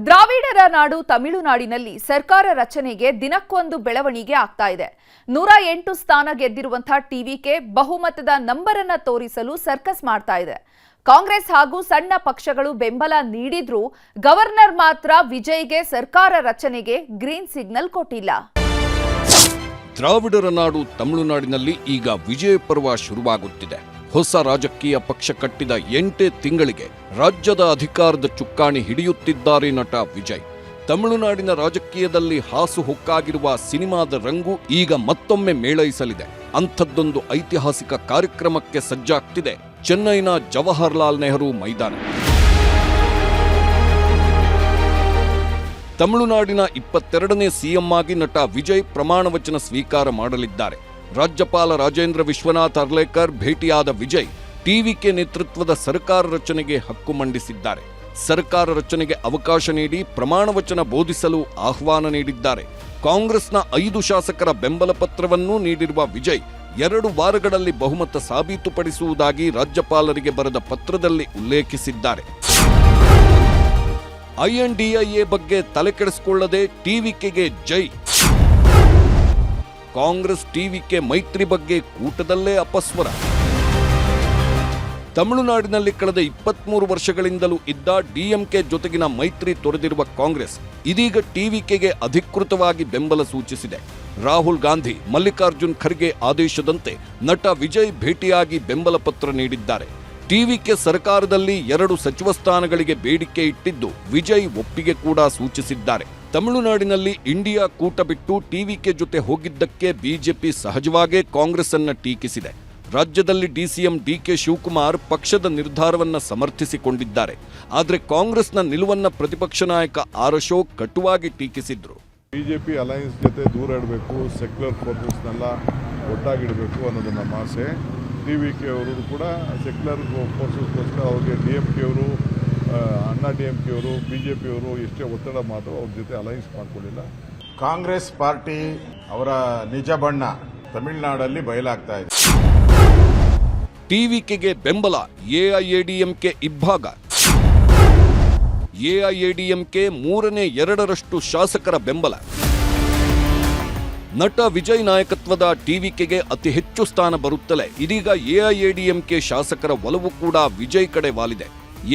ದ್ರಾವಿಡರ ನಾಡು ತಮಿಳುನಾಡಿನಲ್ಲಿ ಸರ್ಕಾರ ರಚನೆಗೆ ದಿನಕ್ಕೊಂದು ಬೆಳವಣಿಗೆ ಆಗ್ತಾ ಇದೆ. 108 ಸ್ಥಾನ ಗೆದ್ದಿರುವಂತಹ ಟಿವಿಕೆ ಬಹುಮತದ ನಂಬರ್ ಅನ್ನು ತೋರಿಸಲು ಸರ್ಕಸ್ ಮಾಡ್ತಾ ಇದೆ. ಕಾಂಗ್ರೆಸ್ ಹಾಗೂ ಸಣ್ಣ ಪಕ್ಷಗಳು ಬೆಂಬಲ ನೀಡಿದ್ರೂ ಗವರ್ನರ್ ಮಾತ್ರ ವಿಜಯ್ಗೆ ಸರ್ಕಾರ ರಚನೆಗೆ ಗ್ರೀನ್ ಸಿಗ್ನಲ್ ಕೊಟ್ಟಿಲ್ಲ. ದ್ರಾವಿಡರ ನಾಡು ತಮಿಳುನಾಡಿನಲ್ಲಿ ಈಗ ವಿಜಯ ಪರ್ವ ಶುರುವಾಗುತ್ತಿದೆ. ಹೊಸ ರಾಜಕೀಯ ಪಕ್ಷ ಕಟ್ಟಿದ 8 ತಿಂಗಳಿಗೆ ರಾಜ್ಯದ ಅಧಿಕಾರದ ಚುಕ್ಕಾಣಿ ಹಿಡಿಯುತ್ತಿದ್ದಾರೆ ನಟ ವಿಜಯ್. ತಮಿಳುನಾಡಿನ ರಾಜಕೀಯದಲ್ಲಿ ಹಾಸುಹೊಕ್ಕಾಗಿರುವ ಸಿನಿಮಾದ ರಂಗು ಈಗ ಮತ್ತೊಮ್ಮೆ ಮೇಳೈಸಲಿದೆ. ಅಂಥದ್ದೊಂದು ಐತಿಹಾಸಿಕ ಕಾರ್ಯಕ್ರಮಕ್ಕೆ ಸಜ್ಜಾಗ್ತಿದೆ ಚೆನ್ನೈನ ಜವಾಹರ್ಲಾಲ್ ನೆಹರು ಮೈದಾನ. ತಮಿಳುನಾಡಿನ 22ನೇ ಸಿಎಂ ಆಗಿ ನಟ ವಿಜಯ್ ಪ್ರಮಾಣ ವಚನ ಸ್ವೀಕಾರ ಮಾಡಲಿದ್ದಾರೆ. ರಾಜ್ಯಪಾಲ ರಾಜೇಂದ್ರ ವಿಶ್ವನಾಥ್ ಅರ್ಲೇಕರ್ ಭೇಟಿಯಾದ ವಿಜಯ್ ಟಿವಿಕೆ ನೇತೃತ್ವದ ಸರ್ಕಾರ ರಚನೆಗೆ ಹಕ್ಕು ಮಂಡಿಸಿದ್ದಾರೆ. ಸರ್ಕಾರ ರಚನೆಗೆ ಅವಕಾಶ ನೀಡಿ ಪ್ರಮಾಣ ವಚನ ಬೋಧಿಸಲು ಆಹ್ವಾನ ನೀಡಿದ್ದಾರೆ. ಕಾಂಗ್ರೆಸ್ನ 5 ಶಾಸಕರ ಬೆಂಬಲ ಪತ್ರವನ್ನೂ ನೀಡಿರುವ ವಿಜಯ್ 2 ವಾರಗಳಲ್ಲಿ ಬಹುಮತ ಸಾಬೀತುಪಡಿಸುವುದಾಗಿ ರಾಜ್ಯಪಾಲರಿಗೆ ಬರೆದ ಪತ್ರದಲ್ಲಿ ಉಲ್ಲೇಖಿಸಿದ್ದಾರೆ. INDIA ಬಗ್ಗೆ ತಲೆಕೆಡಿಸಿಕೊಳ್ಳದೆ ಟಿವಿಕೆಗೆ ಜೈ. ಕಾಂಗ್ರೆಸ್ ಟಿವಿಕೆ ಮೈತ್ರಿ ಬಗ್ಗೆ ಕೂಟದಲ್ಲೇ ಅಪಸ್ವರ. ತಮಿಳುನಾಡಿನಲ್ಲಿ ಕಳೆದ 23 ವರ್ಷಗಳಿಂದಲೂ ಇದ್ದ ಡಿಎಂಕೆ ಜೊತೆಗಿನ ಮೈತ್ರಿ ತೊರೆದಿರುವ ಕಾಂಗ್ರೆಸ್ ಇದೀಗ ಟಿವಿಕೆಗೆ ಅಧಿಕೃತವಾಗಿ ಬೆಂಬಲ ಸೂಚಿಸಿದೆ. ರಾಹುಲ್ ಗಾಂಧಿ, ಮಲ್ಲಿಕಾರ್ಜುನ್ ಖರ್ಗೆ ಆದೇಶದಂತೆ ನಟ ವಿಜಯ್ ಭೇಟಿಯಾಗಿ ಬೆಂಬಲ ಪತ್ರ ನೀಡಿದ್ದಾರೆ. ಟಿವಿಕೆ ಸರ್ಕಾರದಲ್ಲಿ 2 ಸಚಿವ ಸ್ಥಾನಗಳಿಗೆ ಬೇಡಿಕೆ ಇಟ್ಟಿದ್ದು ವಿಜಯ್ ಒಪ್ಪಿಗೆ ಕೂಡ ಸೂಚಿಸಿದ್ದಾರೆ. ತಮಿಳುನಾಡಿನಲ್ಲಿ ಇಂಡಿಯಾ ಕೂಟ ಬಿಟ್ಟು ಟಿವಿಕೆ ಜೊತೆ ಹೋಗಿದ್ದಕ್ಕೆ ಬಿಜೆಪಿ ಸಹಜವಾಗೇ ಕಾಂಗ್ರೆಸ್ ಅನ್ನ ಟೀಕಿಸಿದೆ. ರಾಜ್ಯದಲ್ಲಿ ಡಿಸಿಎಂ ಡಿಕೆ ಶಿವಕುಮಾರ್ ಪಕ್ಷದ ನಿರ್ಧಾರವನ್ನ ಸಮರ್ಥಿಸಿಕೊಂಡಿದ್ದಾರೆ. ಆದರೆ ಕಾಂಗ್ರೆಸ್ನ ನಿಲುವನ್ನ ಪ್ರತಿಪಕ್ಷ ನಾಯಕ ಆರ್ ಅಶೋಕ್ ಕಟುವಾಗಿ ಟೀಕಿಸಿದ್ರು. ಬಿಜೆಪಿ ಅಲಯನ್ಸ್ ಜೊತೆ ದೂರ ಇಡಬೇಕು, ಸೆಕ್ಯುಲರ್ ಫೋರ್ಸಸ್ನೆಲ್ಲ ಒಟ್ಟಾಗಿಡಬೇಕು ಅನ್ನೋದು ನಮ್ಮ ಆಸೆ. ಟಿವಿಕೆ ಅವರು ಕೂಡ ಸೆಕ್ಯುಲರ್ ಫೋರ್ಸಸ್ಗೋಸ್ಕರ ಅವ್ರಿಗೆ DMK ಅವರು, ಅಣ್ಣಾ DMK ಅವರು, ಬಿಜೆಪಿ ಅವರು ಎಷ್ಟೇ ಒತ್ತಡ ಮಾತ್ರ ಅವ್ರ ಜೊತೆ ಅಲಯನ್ಸ್ ಮಾಡ್ಕೊಳ್ಳಿಲ್ಲ. ಕಾಂಗ್ರೆಸ್ ಪಾರ್ಟಿ ಅವರ ನಿಜ ಬಣ್ಣ ತಮಿಳುನಾಡಲ್ಲಿ ಬಯಲಾಗ್ತಾ ಇದೆ. ಟಿವಿಕೆಗೆ ಬೆಂಬಲ ಎಐಎಡಿಎಂಕೆ ಇಬ್ಬಾಗ. ಎಐಎಡಿಎಂಕೆ 3/2 ಶಾಸಕರ ಬೆಂಬಲ. ನಟ ವಿಜಯ್ ನಾಯಕತ್ವದ ಟಿವಿಕೆಗೆ ಅತಿ ಹೆಚ್ಚು ಸ್ಥಾನ ಬರುತ್ತಲೇ ಇದೀಗ ಎಐಎಡಿಎಂಕೆ ಶಾಸಕರ ಒಲವು ಕೂಡ ವಿಜಯ್ ಕಡೆ ವಾಲಿದೆ.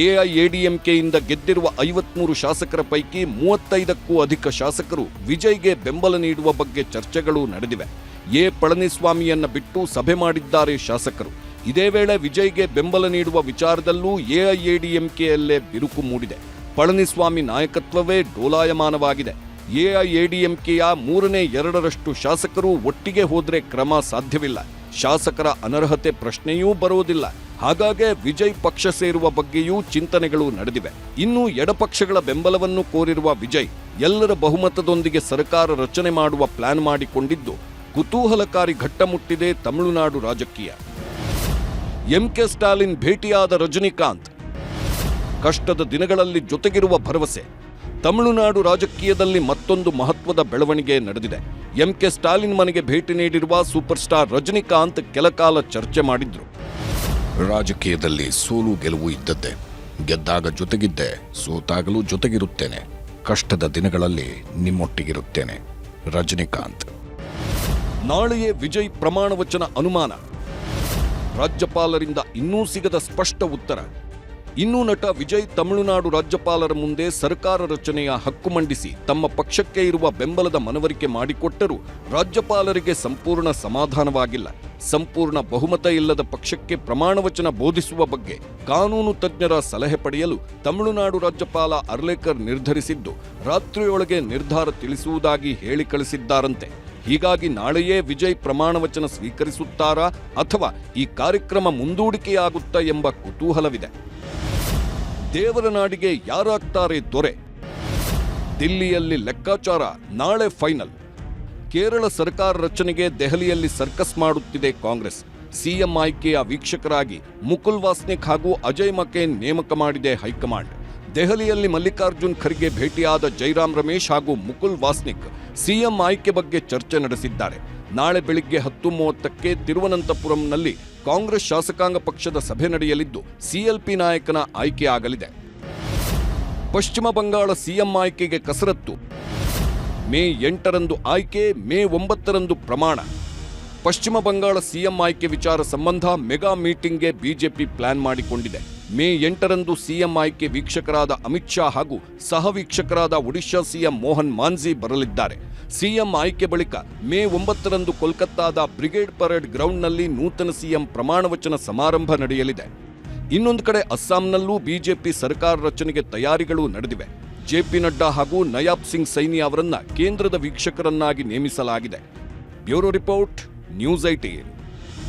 ಎಐಎಡಿಎಂಕೆಯಿಂದ ಗೆದ್ದಿರುವ 53 ಶಾಸಕರ ಪೈಕಿ 35ಕ್ಕೂ ಅಧಿಕ ಶಾಸಕರು ವಿಜಯ್ಗೆ ಬೆಂಬಲ ನೀಡುವ ಬಗ್ಗೆ ಚರ್ಚೆಗಳು ನಡೆದಿವೆ. ಪಳನಿಸ್ವಾಮಿಯನ್ನ ಬಿಟ್ಟು ಸಭೆ ಮಾಡಿದ್ದಾರೆ ಶಾಸಕರು. ಇದೇ ವೇಳೆ ವಿಜಯ್ಗೆ ಬೆಂಬಲ ನೀಡುವ ವಿಚಾರದಲ್ಲೂ ಎಐಎಡಿಎಂಕೆಯಲ್ಲೇ ಬಿರುಕು ಮೂಡಿದೆ. ಪಳನಿಸ್ವಾಮಿ ನಾಯಕತ್ವವೇ ಡೋಲಾಯಮಾನವಾಗಿದೆ. ಎಐಎಡಿಎಂಕೆಯ 3/2 ಶಾಸಕರು ಒಟ್ಟಿಗೆ ಹೋದ್ರೆ ಕ್ರಮ ಸಾಧ್ಯವಿಲ್ಲ. ಶಾಸಕರ ಅನರ್ಹತೆ ಪ್ರಶ್ನೆಯೂ ಬರೋದಿಲ್ಲ. ಹಾಗಾಗಿ ವಿಜಯ್ ಪಕ್ಷ ಸೇರುವ ಬಗ್ಗೆಯೂ ಚಿಂತನೆಗಳು ನಡೆದಿವೆ. ಇನ್ನು ಎಡಪಕ್ಷಗಳ ಬೆಂಬಲವನ್ನು ಕೋರಿರುವ ವಿಜಯ್ ಎಲ್ಲರ ಬಹುಮತದೊಂದಿಗೆ ಸರ್ಕಾರ ರಚನೆ ಮಾಡುವ ಪ್ಲಾನ್ ಮಾಡಿಕೊಂಡಿದ್ದು ಕುತೂಹಲಕಾರಿ ಘಟ್ಟ ಮುಟ್ಟಿದೆ ತಮಿಳುನಾಡು ರಾಜಕೀಯ. MK ಸ್ಟಾಲಿನ್ ಭೇಟಿಯಾದ ರಜನಿಕಾಂತ್, ಕಷ್ಟದ ದಿನಗಳಲ್ಲಿ ಜೊತೆಗಿರುವ ಭರವಸೆ. ತಮಿಳುನಾಡು ರಾಜಕೀಯದಲ್ಲಿ ಮತ್ತೊಂದು ಮಹತ್ವದ ಬೆಳವಣಿಗೆ ನಡೆದಿದೆ. MK ಸ್ಟಾಲಿನ್ ಮನೆಗೆ ಭೇಟಿ ನೀಡಿರುವ ಸೂಪರ್ ಸ್ಟಾರ್ ರಜನಿಕಾಂತ್ ಕೆಲಕಾಲ ಚರ್ಚೆ ಮಾಡಿದ್ರು. ರಾಜಕೀಯದಲ್ಲಿ ಸೋಲು ಗೆಲುವು ಇದ್ದದ್ದೇ. ಗೆದ್ದಾಗ ಜೊತೆಗಿದ್ದೆ, ಸೋತಾಗಲೂ ಜೊತೆಗಿರುತ್ತೇನೆ. ಕಷ್ಟದ ದಿನಗಳಲ್ಲಿ ನಿಮ್ಮೊಟ್ಟಿಗಿರುತ್ತೇನೆ. ರಜನಿಕಾಂತ್. ನಾಳೆಯೇ ವಿಜಯ್ ಪ್ರಮಾಣ ವಚನ ಅನುಮಾನ. ರಾಜ್ಯಪಾಲರಿಂದ ಇನ್ನೂ ಸಿಗದ ಸ್ಪಷ್ಟ ಉತ್ತರ. ಇನ್ನೂ ನಟ ವಿಜಯ್ ತಮಿಳುನಾಡು ರಾಜ್ಯಪಾಲರ ಮುಂದೆ ಸರ್ಕಾರ ರಚನೆಯ ಹಕ್ಕು ಮಂಡಿಸಿ ತಮ್ಮ ಪಕ್ಷಕ್ಕೆ ಇರುವ ಬೆಂಬಲದ ಮನವರಿಕೆ ಮಾಡಿಕೊಟ್ಟರೂ ರಾಜ್ಯಪಾಲರಿಗೆ ಸಂಪೂರ್ಣ ಸಮಾಧಾನವಾಗಿಲ್ಲ. ಸಂಪೂರ್ಣ ಬಹುಮತ ಇಲ್ಲದ ಪಕ್ಷಕ್ಕೆ ಪ್ರಮಾಣ ವಚನ ಬೋಧಿಸುವ ಬಗ್ಗೆ ಕಾನೂನು ತಜ್ಞರ ಸಲಹೆ ಪಡೆಯಲು ತಮಿಳುನಾಡು ರಾಜ್ಯಪಾಲ ಅರ್ಲೇಕರ್ ನಿರ್ಧರಿಸಿದ್ದು ರಾತ್ರಿಯೊಳಗೆ ನಿರ್ಧಾರ ತಿಳಿಸುವುದಾಗಿ ಹೇಳಿ ಕಳಿಸಿದ್ದಾರಂತೆ. ಹೀಗಾಗಿ ನಾಳೆಯೇ ವಿಜಯ್ ಪ್ರಮಾಣ ವಚನ ಸ್ವೀಕರಿಸುತ್ತಾರಾ ಅಥವಾ ಈ ಕಾರ್ಯಕ್ರಮ ಮುಂದೂಡಿಕೆಯಾಗುತ್ತಾ ಎಂಬ ಕುತೂಹಲವಿದೆ. ದೇವರ ನಾಡಿಗೆ ಯಾರಾಗ್ತಾರೆ ದೊರೆ? ದಿಲ್ಲಿಯಲ್ಲಿ ಲೆಕ್ಕಾಚಾರ, ನಾಳೆ ಫೈನಲ್. ಕೇರಳ ಸರ್ಕಾರ ರಚನೆಗೆ ದೆಹಲಿಯಲ್ಲಿ ಸರ್ಕಸ್ ಮಾಡುತ್ತಿದೆ ಕಾಂಗ್ರೆಸ್. ಸಿಎಂ ಆಯ್ಕೆಯ ವೀಕ್ಷಕರಾಗಿ ಮುಕುಲ್ ವಾಸ್ನಿಕ್ ಹಾಗೂ ಅಜಯ್ ಮಕೇನ್ ನೇಮಕ ಮಾಡಿದೆ ಹೈಕಮಾಂಡ್. ದೆಹಲಿಯಲ್ಲಿ ಮಲ್ಲಿಕಾರ್ಜುನ್ ಖರ್ಗೆ ಭೇಟಿಯಾದ ಜೈರಾಮ್ ರಮೇಶ್ ಹಾಗೂ ಮುಕುಲ್ ವಾಸ್ನಿಕ್ ಸಿಎಂ ಆಯ್ಕೆ ಬಗ್ಗೆ ಚರ್ಚೆ ನಡೆಸಿದ್ದಾರೆ. ನಾಳೆ ಬೆಳಿಗ್ಗೆ 10:30ಕ್ಕೆ ತಿರುವನಂತಪುರಂನಲ್ಲಿ ಕಾಂಗ್ರೆಸ್ ಶಾಸಕಾಂಗ ಪಕ್ಷದ ಸಭೆ ನಡೆಯಲಿದ್ದು ಸಿಎಲ್ಪಿ ನಾಯಕನ ಆಯ್ಕೆಯಾಗಲಿದೆ. ಪಶ್ಚಿಮ ಬಂಗಾಳ ಸಿಎಂ ಆಯ್ಕೆಗೆ ಕಸರತ್ತು. ಮೇ 8ರಂದು ಆಯ್ಕೆ, ಮೇ 9ರಂದು ಪ್ರಮಾಣ. ಪಶ್ಚಿಮ ಬಂಗಾಳ ಸಿಎಂ ಆಯ್ಕೆ ವಿಚಾರ ಸಂಬಂಧ ಮೆಗಾ ಮೀಟಿಂಗ್ಗೆ ಬಿಜೆಪಿ ಪ್ಲಾನ್ ಮಾಡಿಕೊಂಡಿದೆ. ಮೇ 8ರಂದು ಸಿಎಂ ಆಯ್ಕೆ ವೀಕ್ಷಕರಾದ ಅಮಿತ್ ಶಾ ಹಾಗೂ ಸಹ ವೀಕ್ಷಕರಾದ ಒಡಿಶಾ ಸಿಎಂ ಮೋಹನ್ ಮಾಂಝಿ ಬರಲಿದ್ದಾರೆ. ಸಿಎಂ ಆಯ್ಕೆ ಬಳಿಕ ಮೇ 9ರಂದು ಕೋಲ್ಕತ್ತಾದ ಬ್ರಿಗೇಡ್ ಪರೇಡ್ ಗ್ರೌಂಡ್ನಲ್ಲಿ ನೂತನ ಸಿಎಂ ಪ್ರಮಾಣವಚನ ಸಮಾರಂಭ ನಡೆಯಲಿದೆ. ಇನ್ನೊಂದು ಕಡೆ ಅಸ್ಸಾಂನಲ್ಲೂ ಬಿಜೆಪಿ ಸರ್ಕಾರ ರಚನೆಗೆ ತಯಾರಿಗಳು ನಡೆದಿವೆ. ಜೆಪಿ ನಡ್ಡಾ ಹಾಗೂ ನಯಾಬ್ ಸಿಂಗ್ ಸೈನಿ ಅವರನ್ನ ಕೇಂದ್ರದ ವೀಕ್ಷಕರನ್ನಾಗಿ ನೇಮಿಸಲಾಗಿದೆ. Bureau report, news 18.